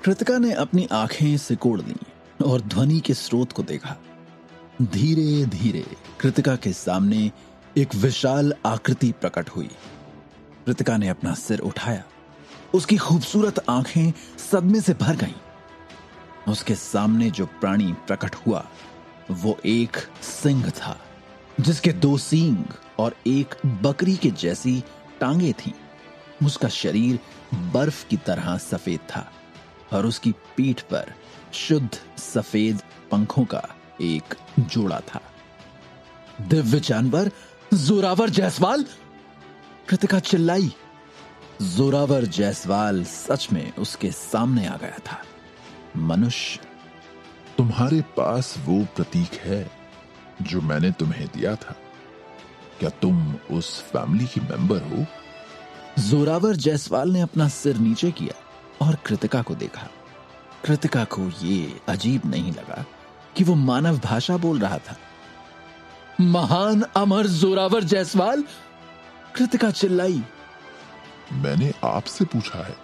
कृतिका ने अपनी आंखें सिकोड़ लीं और ध्वनि के स्रोत को देखा। धीरे धीरे कृतिका के सामने एक विशाल आकृति प्रकट हुई। कृतिका ने अपना सिर उठाया। उसकी खूबसूरत आंखें सदमे से भर गईं। उसके सामने जो प्राणी प्रकट हुआ वो एक सिंह था, जिसके 2 सींग और एक बकरी के जैसी टांगे थीं। उसका शरीर बर्फ की तरह सफेद था और उसकी पीठ पर शुद्ध सफेद पंखों का एक जोड़ा था। दिव्य जानवर जोरावर जायसवाल! कृतिका चिल्लाई। जोरावर जायसवाल सच में उसके सामने आ गया था। मनुष्य। तुम्हारे पास वो प्रतीक है जो मैंने तुम्हें दिया था। क्या तुम उस फैमिली की मेंबर हो? जोरावर जायसवाल ने अपना सिर नीचे किया और कृतिका को देखा। कृतिका को ये अजीब नहीं लगा कि वो मानव भाषा बोल रहा था। महान अमर जोरावर जायसवाल! कृतिका चिल्लाई। मैंने आपसे पूछा है,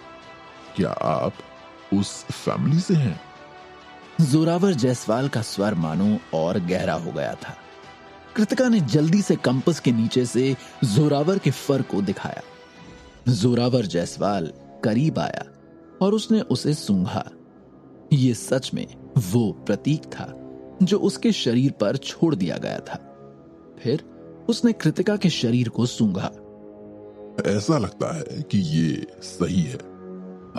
क्या आप उस फैमिली से हैं? जोरावर जायसवाल का स्वर मानो और गहरा हो गया था। कृतिका ने जल्दी से कंपास के नीचे से जोरावर के फर को दिखाया। जोरावर जायसवाल करीब आया और उसने उसे सूंघा। ये सच में वो प्रतीक था जो उसके शरीर पर छोड़ दिया गया था। फिर उसने कृतिका के शरीर को सूंघा। ऐसा लगता है कि ये सही है,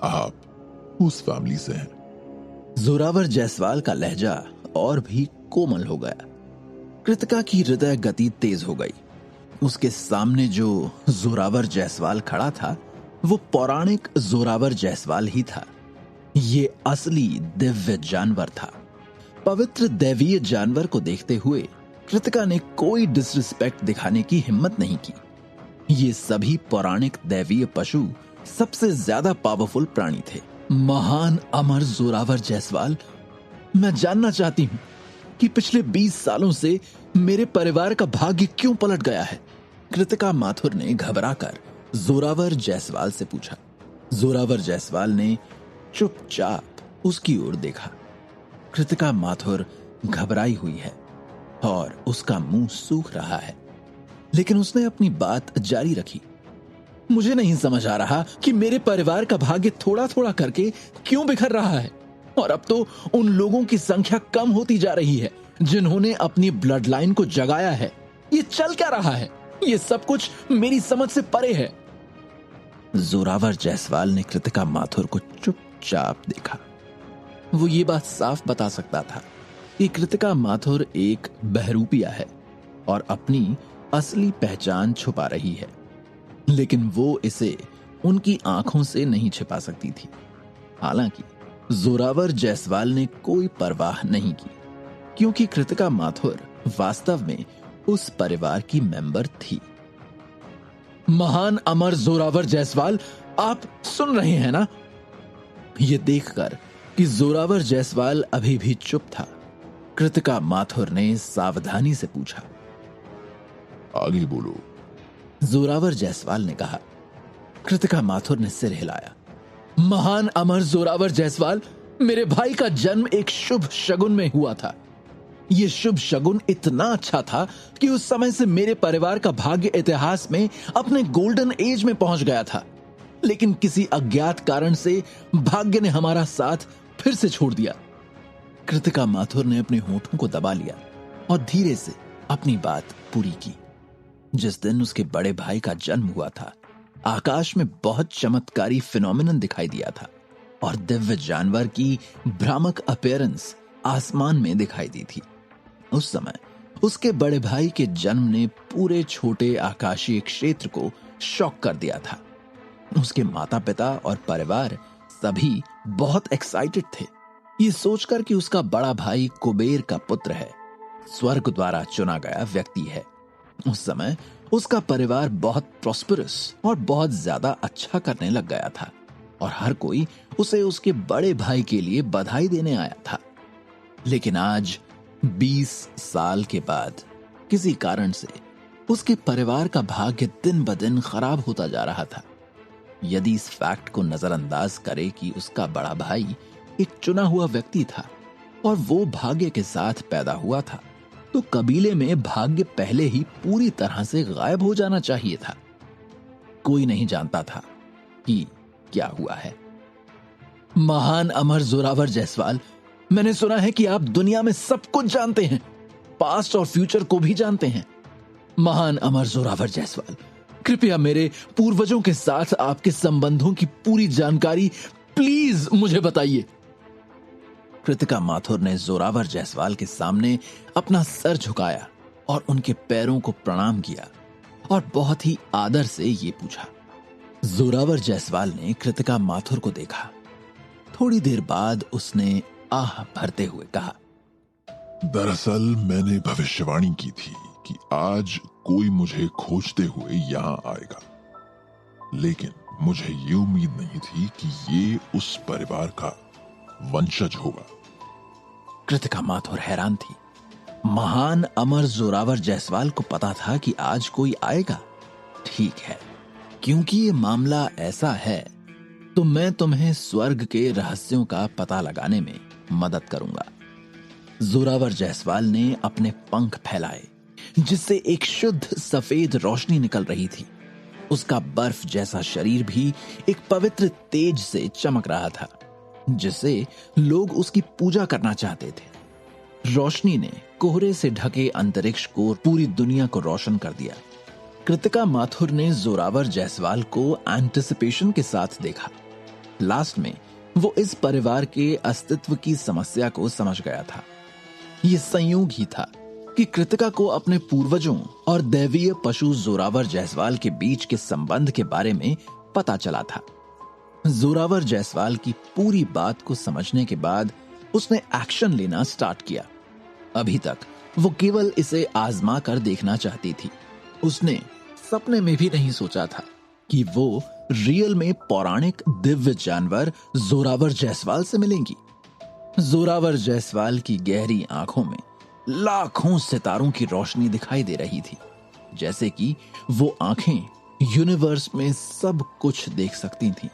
आप उस फैमिली से हैं। जोरावर जायसवाल का लहजा और भी कोमल हो गया। कृतिका की हृदय गति तेज हो गई। उसके सामने जो जोरावर जायसवाल खड़ा था वो पौराणिक जोरावर जायसवाल ही था। ये असली दिव्य जानवर था। पवित्र दैवीय जानवर को देखते हुए कृतिका ने कोई डिसरिस्पेक्ट दिखाने की हिम्मत नहीं की। ये सभी पौराणिक दैवीय पशु सबसे ज्यादा पावरफुल प्राणी थे। महान अमर जोरावर जायसवाल, मैं जानना चाहती हूं कि पिछले 20 सालों से मेरे परिवार का भाग्य क्यों पलट गया है? कृतिका माथुर ने घबराकर जोरावर जायसवाल से पूछा। जोरावर जायसवाल ने चुपचाप उसकी ओर देखा। कृतिका माथुर घबराई हुई है और उसका मुंह सूख रहा है, लेकिन उसने अपनी बात जारी रखी। मुझे नहीं समझ आ रहा कि मेरे परिवार का भाग्य थोड़ा थोड़ा करके क्यों बिखर रहा है, और अब तो उन लोगों की संख्या कम होती जा रही है जिन्होंने अपनी ब्लड लाइन को जगाया है। ये चल क्या रहा है? ये सब कुछ मेरी समझ से परे है। जोरावर जायसवाल ने कृतिका माथुर को चुपचाप देखा। वो ये बात साफ बता सकता था कि कृतिका माथुर एक बहरूपिया है और अपनी असली पहचान छुपा रही है, लेकिन वो इसे उनकी आंखों से नहीं छिपा सकती थी। हालांकि जोरावर जायसवाल ने कोई परवाह नहीं की, क्योंकि कृतिका माथुर वास्तव में उस परिवार की मेंबर थी। महान अमर जोरावर जायसवाल, आप सुन रहे हैं ना? यह देखकर कि जोरावर जायसवाल अभी भी चुप था, कृतिका माथुर ने सावधानी से पूछा। आगे बोलो, जोरावर जायसवाल ने कहा। कृतिका माथुर ने सिर हिलाया। महान अमर जोरावर जायसवाल, मेरे भाई का जन्म एक शुभ शगुन में हुआ था। यह शुभ शगुन इतना अच्छा था कि उस समय से मेरे परिवार का भाग्य इतिहास में अपने गोल्डन एज में पहुंच गया था, लेकिन किसी अज्ञात कारण से भाग्य ने हमारा साथ फिर से छोड़ दिया। कृतिका माथुर ने अपने होठों को दबा लिया और धीरे से अपनी बात पूरी की। जिस दिन उसके बड़े भाई का जन्म हुआ था, आकाश में बहुत चमत्कारी फिनोमिनन दिखाई दिया था और दिव्य जानवर की भ्रामक अपीयरेंस आसमान में दिखाई दी थी। उस समय उसके बड़े भाई के जन्म ने पूरे छोटे आकाशीय क्षेत्र को शॉक कर दिया था। उसके माता पिता और परिवार सभी बहुत एक्साइटेड थे, ये सोचकर कि उसका बड़ा भाई कुबेर का पुत्र है, स्वर्ग द्वारा चुना गया व्यक्ति है। उस समय उसका परिवार बहुत प्रॉस्परस और बहुत ज्यादा अच्छा करने लग गया था और हर कोई उसे उसके बड़े भाई के लिए बधाई देने आया था। लेकिन आज 20 साल के बाद किसी कारण से उसके परिवार का भाग्य दिन ब दिन खराब होता जा रहा था। यदि इस फैक्ट को नजरअंदाज करे कि उसका बड़ा भाई एक चुना हुआ व्यक्ति था और वो भाग्य के साथ पैदा हुआ था, तो कबीले में भाग्य पहले ही पूरी तरह से गायब हो जाना चाहिए था। कोई नहीं जानता था कि क्या हुआ है। महान अमर जोरावर जायसवाल, मैंने सुना है कि आप दुनिया में सब कुछ जानते हैं, पास्ट और फ्यूचर को भी जानते हैं। महान अमर जोरावर जायसवाल, कृपया मेरे पूर्वजों के साथ आपके संबंधों की पूरी जानकारी प्लीज मुझे बताइए। कृतिका माथुर ने जोरावर जायसवाल के सामने अपना सर झुकाया और उनके पैरों को प्रणाम किया और बहुत ही आदर से ये पूछा। जोरावर जायसवाल ने कृतिका माथुर को देखा। थोड़ी देर बाद उसने आह भरते हुए कहा, दरअसल मैंने भविष्यवाणी की थी कि आज कोई मुझे खोजते हुए यहां आएगा, लेकिन मुझे ये उम्मीद नहीं थी कि ये उस परिवार का वंशज होगा। कृतिका माथुर हैरान थी। महान अमर जोरावर जायसवाल को पता था कि आज कोई आएगा। ठीक है, क्योंकि ये मामला ऐसा है तो मैं तुम्हें स्वर्ग के रहस्यों का पता लगाने में मदद करूंगा। जोरावर जायसवाल ने अपने पंख फैलाए जिससे एक शुद्ध सफेद रोशनी निकल रही थी। उसका बर्फ जैसा शरीर भी एक पवित्र तेज से चमक रहा था, जिससे लोग उसकी पूजा करना चाहते थे। रोशनी ने कोहरे से ढके अंतरिक्ष को पूरी दुनिया को रोशन कर दिया। कृतिका माथुर ने जोरावर जायसवाल को एंटिसिपेशन के साथ देखा। लास्ट में वो इस परिवार के अस्तित्व की समस्या को समझ गया था। ये संयोग ही था कि कृतिका को अपने पूर्वजों और दैवीय पशु जोरावर जायसवाल के बीच के संबंध के बारे में पता चला था। जोरावर जायसवाल की पूरी बात को समझने के बाद उसने एक्शन लेना स्टार्ट किया। अभी तक वो केवल इसे आजमा कर देखना चाहती थी। उसने सपने में भी नहीं सोचा था कि वो रियल में पौराणिक दिव्य जानवर जोरावर जायसवाल से मिलेंगी। जोरावर जायसवाल की गहरी आंखों में लाखों सितारों की रोशनी दिखाई दे रही थी, जैसे कि वो आंखें यूनिवर्स में सब कुछ देख सकती थीं।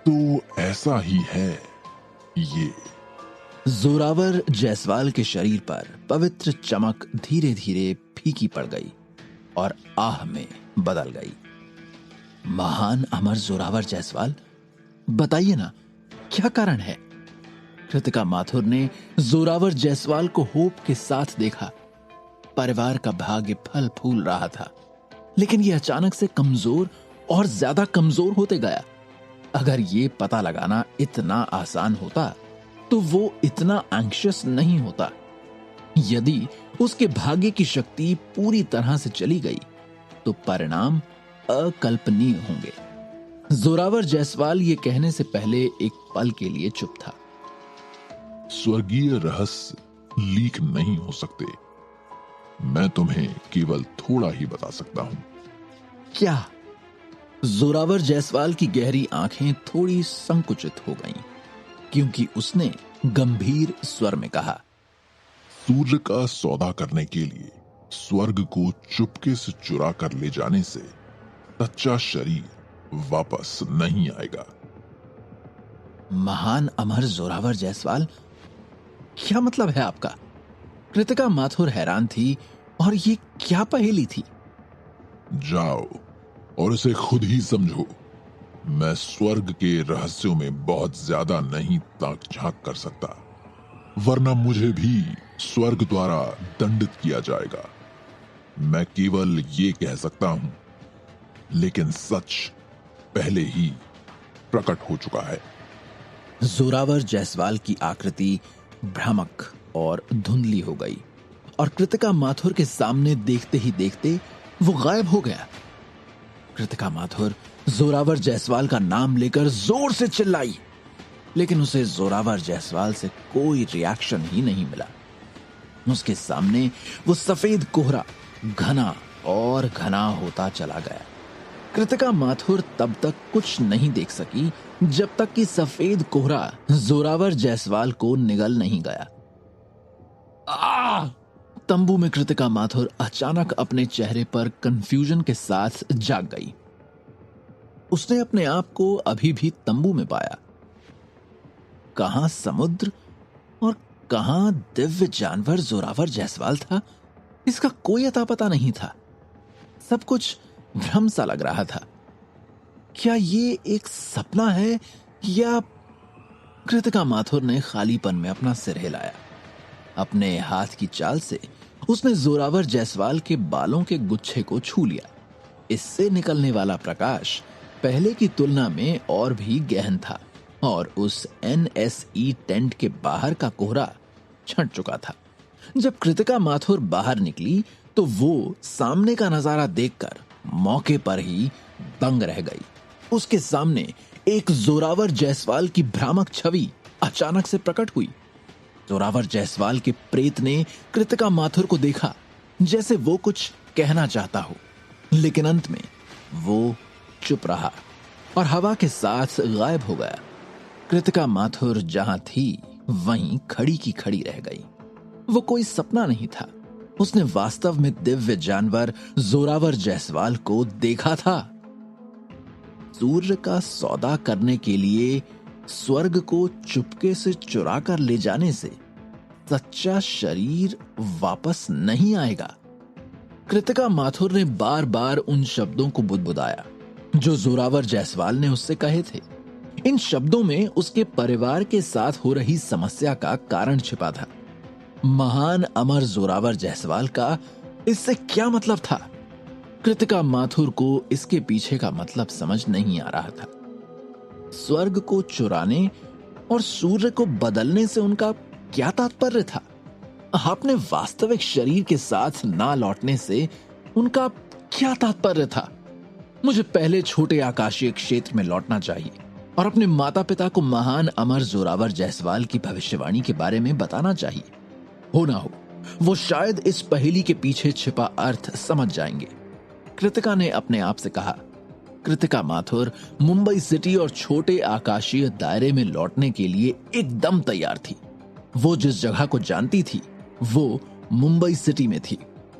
तो ऐसा ही है ये। जोरावर जायसवाल के शरीर पर पवित्र चमक धीरे धीरे फीकी पड़ गई और आह में बदल गई। महान अमर जोरावर जायसवाल, बताइए ना, क्या कारण है? कृतिका माथुर ने जोरावर जायसवाल को होप के साथ देखा। परिवार का भाग्य फल फूल रहा था, लेकिन यह अचानक से कमजोर और ज्यादा कमजोर होते गया। अगर ये पता लगाना इतना आसान होता तो वो इतना एंग्शियस नहीं होता। यदि उसके भाग्य की शक्ति पूरी तरह से चली गई तो परिणाम अकल्पनीय होंगे। जोरावर जायसवाल ये कहने से पहले एक पल के लिए चुप था। स्वर्गीय रहस्य लीक नहीं हो सकते। मैं तुम्हें केवल थोड़ा ही बता सकता हूं। क्या? जोरावर जायसवाल की गहरी आंखें थोड़ी संकुचित हो गईं, क्योंकि उसने गंभीर स्वर में कहा, सूर्य का सौदा करने के लिए स्वर्ग को चुपके से चुरा कर ले जाने से सच्चा शरीर वापस नहीं आएगा। महान अमर जोरावर जायसवाल, क्या मतलब है आपका? कृतिका माथुर हैरान थी। और ये क्या पहेली थी? जाओ और इसे खुद ही समझो। मैं स्वर्ग के रहस्यों में बहुत ज्यादा नहीं ताक झांक कर सकता, वरना मुझे भी स्वर्ग द्वारा दंडित किया जाएगा। मैं केवल ये कह सकता हूं, लेकिन सच पहले ही प्रकट हो चुका है। जोरावर जायसवाल की आकृति भ्रामक और धुंधली हो गई और कृतिका माथुर के सामने देखते ही देखते वो गायब हो गया। कृतिका माथुर जोरावर जायसवाल का नाम लेकर जोर से चिल्लाई, लेकिन उसे जोरावर जायसवाल से कोई रिएक्शन ही नहीं मिला। उसके सामने वो सफेद कोहरा घना और घना होता चला गया। कृतिका माथुर तब तक कुछ नहीं देख सकी जब तक कि सफेद कोहरा जोरावर जायसवाल को निगल नहीं गया। तंबू में कृतिका माथुर अचानक अपने चेहरे पर कंफ्यूजन के साथ जाग गई। उसने अपने आप को अभी भी तंबू में पाया। कहां समुद्र और कहां दिव्य जानवर जोरावर जायसवाल था, इसका कोई अता पता नहीं था। सब कुछ भ्रम सा लग रहा था। क्या ये एक सपना है या? कृतिका माथुर ने खालीपन में अपना सिर हिलाया। अपने हाथ की चाल से उसने जोरावर जायसवाल के बालों के गुच्छे को छू लिया। इससे निकलने वाला प्रकाश पहले की तुलना में और भी गहन था और उस NSE टेंट के बाहर का कोहरा छंट चुका था। जब कृतिका माथुर बाहर निकली तो वो सामने का नजारा देखकर मौके पर ही दंग रह गई। उसके सामने एक जोरावर जायसवाल की भ्रामक छवि अचानक से प्रकट हुई। जोरावर जायसवाल के प्रेत ने कृतिका माथुर को देखा, जैसे वो कुछ कहना चाहता हो, लेकिन अंत में वो चुप रहा और हवा के साथ गायब हो गया। कृतिका माथुर जहां थी वहीं खड़ी की खड़ी रह गई। वो कोई सपना नहीं था, उसने वास्तव में दिव्य जानवर जोरावर जायसवाल को देखा था। सूर्य का सौदा करने के लिए स्वर्ग को चुपके से चुरा कर ले जाने से सच्चा शरीर वापस नहीं आएगा। कृतिका माथुर ने बार बार उन शब्दों को बुदबुदाया जो जोरावर जायसवाल ने उससे कहे थे। इन शब्दों में उसके परिवार के साथ हो रही समस्या का कारण छिपा था। महान अमर जोरावर जायसवाल का इससे क्या मतलब था? कृतिका माथुर को इसके पीछे का मतलब समझ नहीं आ रहा था। स्वर्ग को चुराने और सूर्य को बदलने से उनका क्या तात्पर्य था? अपने वास्तविक शरीर के साथ ना लौटने से उनका क्या तात्पर्य था? मुझे पहले छोटे आकाशीय क्षेत्र में लौटना चाहिए और अपने माता पिता को महान अमर जोरावर जायसवाल की भविष्यवाणी के बारे में बताना चाहिए। हो ना हो, वो शायद इस पहेली के पीछे छिपा अर्थ समझ जाएंगे। कृतिका ने अपने आप से कहा। कृतिका माथुर मुंबई सिटी और छोटे आकाशीय दायरे में लौटने के लिए एकदम तैयार थी। वो जिस जगह को जानती थी वो मुंबई सिटी में थी।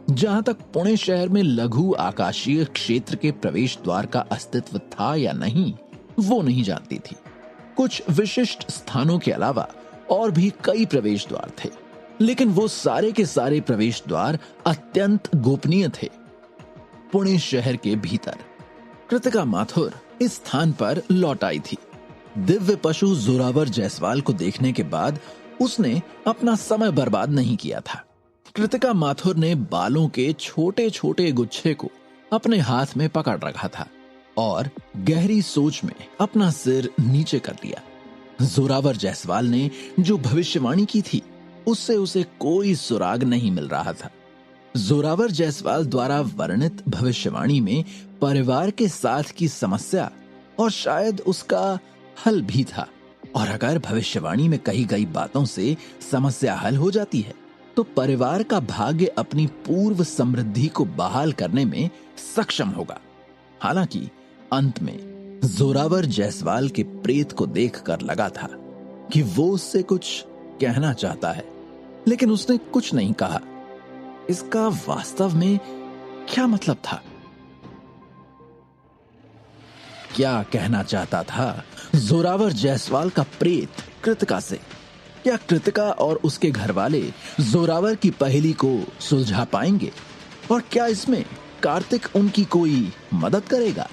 जहां तक पुणे शहर में लघु आकाशीय क्षेत्र के प्रवेश द्वार का अस्तित्व था या नहीं, वो नहीं जानती थी। कुछ विशिष्ट स्थानों के अलावा और भी कई प्रवेश द्वार थे, लेकिन वो सारे के सारे प्रवेश द्वार अत्यंत गोपनीय थे। पुणे शहर के भीतर कृतिका माथुर इस स्थान पर लौट आई थी। दिव्य पशु जोरावर जायसवाल को देखने के बाद उसने अपना समय बर्बाद नहीं किया था। कृतिका माथुर ने बालों के छोटे छोटे गुच्छे को अपने हाथ में पकड़ रखा था और गहरी सोच में अपना सिर नीचे कर लिया। जोरावर जायसवाल ने जो भविष्यवाणी की थी उससे उसे कोई सुराग नहीं मिल रहा था। जोरावर जायसवाल द्वारा वर्णित भविष्यवाणी में परिवार के साथ की समस्या और शायद उसका हल भी था। और अगर भविष्यवाणी में कही गई बातों से समस्या हल हो जाती है तो परिवार का भाग्य अपनी पूर्व समृद्धि को बहाल करने में सक्षम होगा। हालांकि अंत में जोरावर जायसवाल के प्रेत को देखकर लगा था कि वो उससे कुछ कहना चाहता है, लेकिन उसने कुछ नहीं कहा। इसका वास्तव में क्या मतलब था? क्या कहना चाहता था जोरावर जायसवाल का प्रेत कृतिका से? क्या कृतिका और उसके घरवाले जोरावर की पहेली को सुलझा पाएंगे? और क्या इसमें कार्तिक उनकी कोई मदद करेगा?